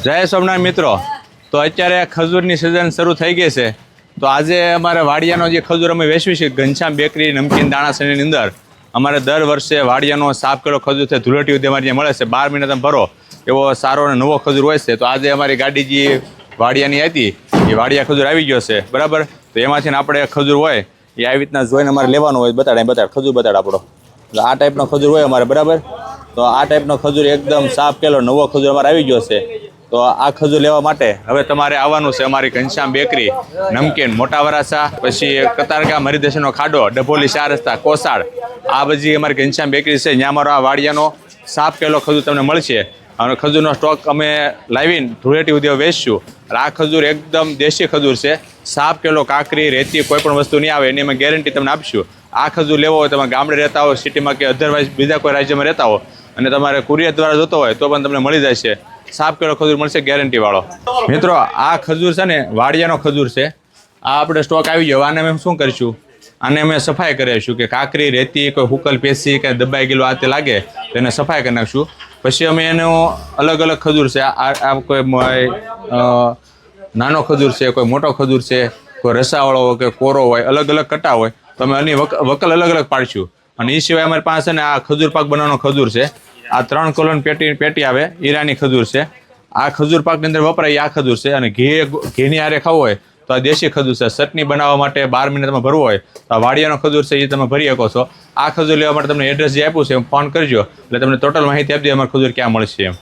જય સોમનાથ મિત્રો, તો અત્યારે ખજૂરની સિઝન શરૂ થઈ ગઈ છે. તો આજે અમારે વાડિયાનો જે ખજૂર અમે વેચવી છે ઘનશ્યામ બેકરી નમકીન દાણાસરની અંદર અમારે દર વર્ષે વાડિયાનો સાફ કરેલો ખજૂર છે ધૂળેટી સુધી અમારે મળે છે. 12 મહિના તમે ભરો એવો સારો અને નવો ખજૂર હોય છે. તો આજે અમારી ગાડી જે વાડિયાની હતી એ વાડિયા ખજૂર આવી ગયો છે, બરાબર. તો એમાંથી આપણે ખજૂર હોય એ આવી રીતના જોઈને અમારે લેવાનું હોય. બતાડ ખજૂર બતાડ આપણો. આ ટાઈપનો ખજૂર હોય અમારે, બરાબર. તો આ ટાઈપનો ખજૂર એકદમ સાફ કરેલો નવો ખજૂર અમારે આવી ગયો છે. તો આ ખજૂર લેવા માટે હવે તમારે આવવાનું છે અમારી ઘનશ્યામ બેકરી નમકીન મોટા વરાસા, પછી કતારગામ હરિદેશનો ખાડો, ડભોલી 4 રસ્તા, કોસાડ. આ બધી અમારી ઘનશ્યામ બેકરી છે. ત્યાં અમારો આ વાડિયાનો સાફ કરેલો ખજૂર તમને મળશે. અને ખજૂરનો સ્ટોક અમે લાવીને ધૂળેટી ઉદ્યોગ વેચશું. આ ખજૂર એકદમ દેશી ખજૂર છે. સાફ કરેલો કાકરી રેતી કોઈ પણ વસ્તુ નહીં આવે એની અમે ગેરંટી તમને આપશું. આ ખજૂર લેવો હોય તમે ગામડે રહેતા હો, સિટીમાં કે અધરવાઇઝ બીજા કોઈ રાજ્યમાં રહેતા હો અને તમારે કુરિયર દ્વારા જોતો હોય તો પણ તમને મળી જાય છે. સાફ કરેલો ખજૂર મળશે ગેરંટી વાળો. મિત્રો આ ખજૂર છે ને વાડિયાનો ખજૂર છે. આ આપણે સ્ટોક આવી ગયો. આને અમે શું કરીશું, આને અમે સફાઈ કરાવીશું કે કાકરી રેતી કોઈ હુકલ પેસી કે દબાઈ ગયેલું આ તે લાગે તો એને સફાઈ કરી નાખશું. પછી અમે એનો અલગ અલગ ખજૂર છે. આ કોઈ નાનો ખજૂર છે, કોઈ મોટો ખજૂર છે, કોઈ રસાવાળો હોય કે કોરો હોય, અલગ અલગ કટા હોય તો અમે એની વકલ અલગ અલગ પાડીશું. અને એ સિવાય અમારી પાસે ને આ ખજૂર પાક બનાવવાનો ખજૂર છે. આ 3 કોલન પેટી આવે, ઈરાની ખજૂર છે. આ ખજૂર પાકની અંદર વપરાય આ ખજૂર છે. અને ઘીની આરે ખાવું હોય તો આ દેશી ખજૂર છે. ચટણી બનાવવા માટે 12 મહિના તમે ભરવું હોય તો આ વાડિયાનો ખજૂર છે એ તમે ભરી શકો છો. આ ખજૂર લેવા માટે તમને એડ્રેસ જે આપ્યું છે ફોન કરજો એટલે તમને ટોટલ માહિતી આપી દે અમારે ખજૂર ક્યાં મળશે એમ.